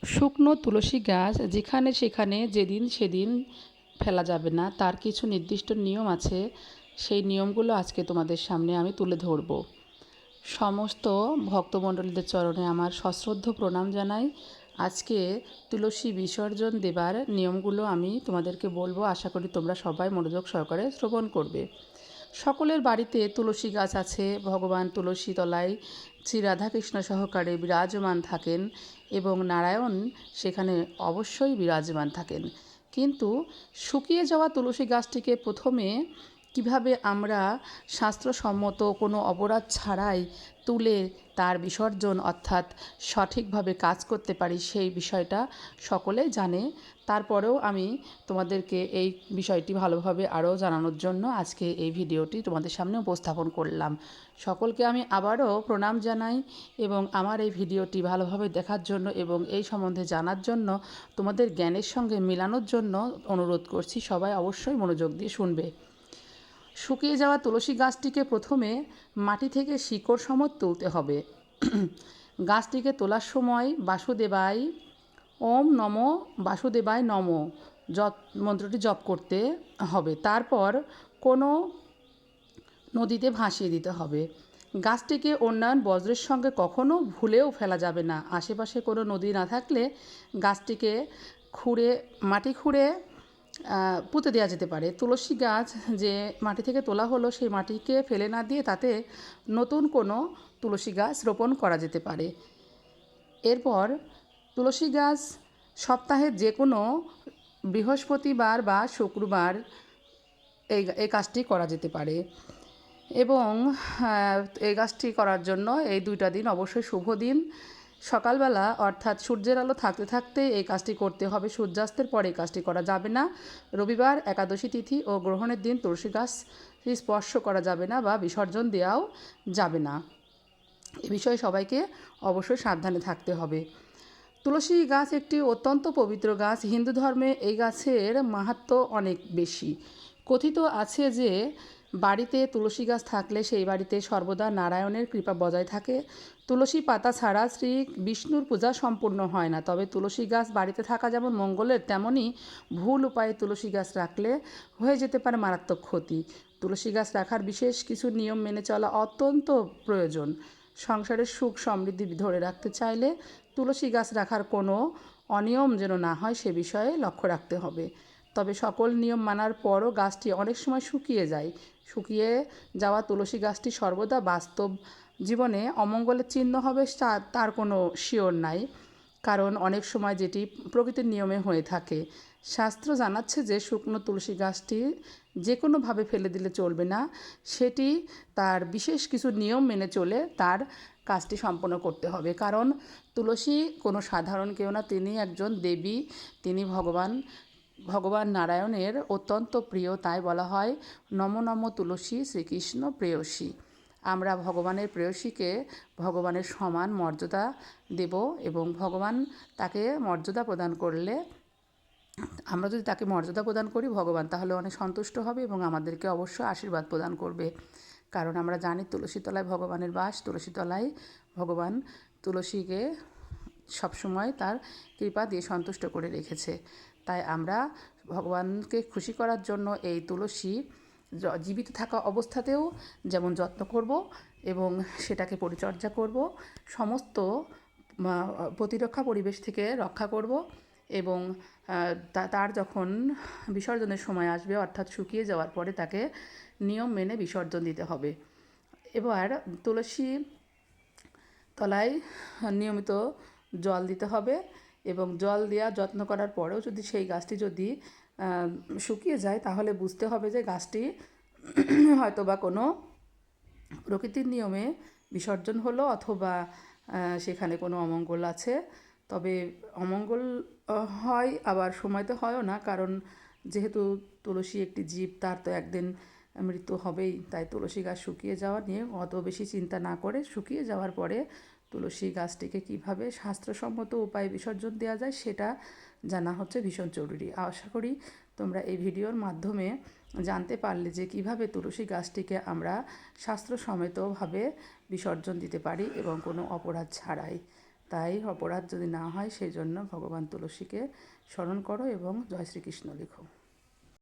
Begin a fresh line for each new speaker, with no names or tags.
শুকনো তুলসী গাছ যেখানে সেখানে যেদিন সেদিন ফেলা যাবে না, তার কিছু নির্দিষ্ট নিয়ম আছে। সেই নিয়মগুলো আজকে তোমাদের সামনে আমি তুলে ধরব। সমস্ত ভক্তমণ্ডলীদের চরণে আমার সশ্রদ্ধ প্রণাম জানাই। আজকে তুলসী বিসর্জন দেবার নিয়মগুলো আমি তোমাদেরকে বলবো। আশা করি তোমরা সবাই মনোযোগ সহকারে শ্রবণ করবে। সকলের বাড়িতে তুলসী গাছ আছে। ভগবান তুলসী তলায় শ্রী রাধাকৃষ্ণ সহকারে বিরাজমান থাকেন এবং নারায়ণ সেখানে অবশ্যই বিরাজমান থাকেন। কিন্তু শুকিয়ে যাওয়া তুলসী গাছটিকে প্রথমে কিভাবে আমরা শাস্ত্রসম্মত কোনো অপরাধ ছাড়াই তুলে তার বিসর্জন অর্থাৎ সঠিকভাবে কাজ করতে পারি, সেই বিষয়টা সকলেই জানে। তারপরেও আমি তোমাদেরকে এই বিষয়টি ভালোভাবে আরও জানানোর জন্য আজকে এই ভিডিওটি তোমাদের সামনে উপস্থাপন করলাম। সকলকে আমি আবারও প্রণাম জানাই এবং আমার এই ভিডিওটি ভালোভাবে দেখার জন্য এবং এই সম্বন্ধে জানার জন্য, তোমাদের জ্ঞানের সঙ্গে মেলানোর জন্য অনুরোধ করছি। সবাই অবশ্যই মনোযোগ দিয়ে শুনবে। শুকিয়ে যাওয়া তুলসী গাছটিকে প্রথমে মাটি থেকে শিকড় সমেত তুলতে হবে। গাছটিকে তোলার সময় বাসুদেবায় ওম নমো বাসুদেবায় নমো মন্ত্রটি জপ করতে হবে। তারপর কোনো নদীতে ভাসিয়ে দিতে হবে। গাছটিকে অন্যান্য বজ্রের সঙ্গে কখনো ভুলেও ফেলা যাবে না। আশেপাশে কোনো নদী না থাকলে গাছটিকে মাটি খুঁড়ে পুঁতে দেওয়া যেতে পারে। তুলসী গাছ যে মাটি থেকে তোলা হলো, সেই মাটিকে ফেলে না দিয়ে তাতে নতুন কোনো তুলসী গাছ রোপণ করা যেতে পারে। এরপর তুলসী গাছ সপ্তাহের যে কোনো বৃহস্পতিবার বা শুক্রবার এই কাজটি করা যেতে পারে এবং এই কাজটি করার জন্য এই দুইটা দিন অবশ্যই শুভ দিন। সকালবেলা অর্থাৎ সূর্যের আলো থাকতে থাকতে এই কাজটি করতে হবে। সূর্যাস্তের পরে এই কাজটি করা যাবে না। রবিবার, একাদশী তিথি ও গ্রহণের দিন তুলসী গাছ স্পর্শ করা যাবে না বা বিসর্জন দেওয়াও যাবে না। এ বিষয়ে সবাইকে অবশ্যই সাবধানে থাকতে হবে। তুলসী গাছ একটি অত্যন্ত পবিত্র গাছ। হিন্দু ধর্মে এই গাছের মাহাত্ম্য অনেক বেশি। কথিত আছে যে বাড়িতে তুলসী গাছ থাকলে সেই বাড়িতে সর্বদা নারায়ণের কৃপা বজায় থাকে। তুলসী পাতা ছাড়া শ্রী বিষ্ণুর পূজা সম্পূর্ণ হয় না। তবে তুলসী গাছ বাড়িতে থাকা যেমন মঙ্গলের, তেমনই ভুল উপায়ে তুলসী গাছ রাখলে হয়ে যেতে পারে মারাত্মক ক্ষতি। তুলসী গাছ রাখার বিশেষ কিছু নিয়ম মেনে চলা অত্যন্ত প্রয়োজন। সংসারের সুখ সমৃদ্ধি ধরে রাখতে চাইলে তুলসী গাছ রাখার কোনো অনিয়ম যেন না হয়, সে বিষয়ে লক্ষ্য রাখতে হবে। তবে সকল নিয়ম মানার পরও গাছটি অনেক সময় শুকিয়ে যায়। শুকিয়ে যাওয়া তুলসী গাছটি সর্বদা বাস্তব জীবনে অমঙ্গলের চিহ্ন হবে তার কোনো শিওর নাই, কারণ অনেক সময় যেটি প্রকৃতির নিয়মে হয়ে থাকে। শাস্ত্র জানাচ্ছে যে শুকনো তুলসী গাছটি যে কোনোভাবে ফেলে দিলে চলবে না, সেটি তার বিশেষ কিছু নিয়ম মেনে চলে তার কাজটি সম্পন্ন করতে হবে। কারণ তুলসী কোনো সাধারণ কেউ না, তিনি একজন দেবী, তিনি ভগবান নারায়ণের অত্যন্ত প্রিয়। তাই বলা হয় নমো নমো তুলসী শ্রীকৃষ্ণ প্রেয়সী। আমরা ভগবানের প্রেয়সীকে ভগবানের সমান মর্যাদা দেব এবং ভগবান তাকে মর্যাদা প্রদান করলে, আমরা যদি তাকে মর্যাদা প্রদান করি, ভগবান তাহলে অনেক সন্তুষ্ট হবে এবং আমাদেরকে অবশ্যই আশীর্বাদ প্রদান করবে। কারণ আমরা জানি তুলসীতলায় ভগবানের বাস। তুলসীতলায় ভগবান তুলসীকে সবসময় তার কৃপা দিয়ে সন্তুষ্ট করে রেখেছে। তাই আমরা ভগবানকে খুশি করার জন্য এই তুলসী জীবিত থাকা অবস্থাতেও যেমন যত্ন করব এবং সেটাকে পরিচর্যা করব, সমস্ত প্রতিরক্ষা পরিবেশ থেকে রক্ষা করব এবং তার যখন বিসর্জনের সময় আসবে অর্থাৎ শুকিয়ে যাওয়ার পরে তাকে নিয়ম মেনে বিসর্জন দিতে হবে। এবার তুলসী তলায় নিয়মিত জল দিতে হবে এবং জল দেওয়া যত্ন করার পরেও যদি সেই গাছটি যদি শুকিয়ে যায়, তাহলে বুঝতে হবে যে গাছটি হয়তো বা কোনো প্রকৃতির নিয়মে বিসর্জন হলো অথবা সেখানে কোনো অমঙ্গল আছে। তবে অমঙ্গল হয়, আবার সময়তে হয়ও না, কারণ যেহেতু তুলসী একটি জীব, তার তো একদিন মৃত্যু হবেই। তাই তুলসী গাছ শুকিয়ে যাওয়া নিয়ে অত বেশি চিন্তা না করে শুকিয়ে যাওয়ার পরে তুলসী গাছটিকে কীভাবে শাস্ত্রসম্মত উপায়ে বিসর্জন দেওয়া যায় সেটা জানা হচ্ছে ভীষণ জরুরি। আশা করি তোমরা এই ভিডিওর মাধ্যমে জানতে পারলে যে কিভাবে তুলসী গাছটিকে আমরা শাস্ত্রসম্মতভাবে বিসর্জন দিতে পারি এবং কোনো অপরাধ ছাড়াই। তাই অপরাধ যদি না হয় সেই জন্য ভগবান তুলসীকে স্মরণ করো এবং জয় শ্রীকৃষ্ণ লিখো।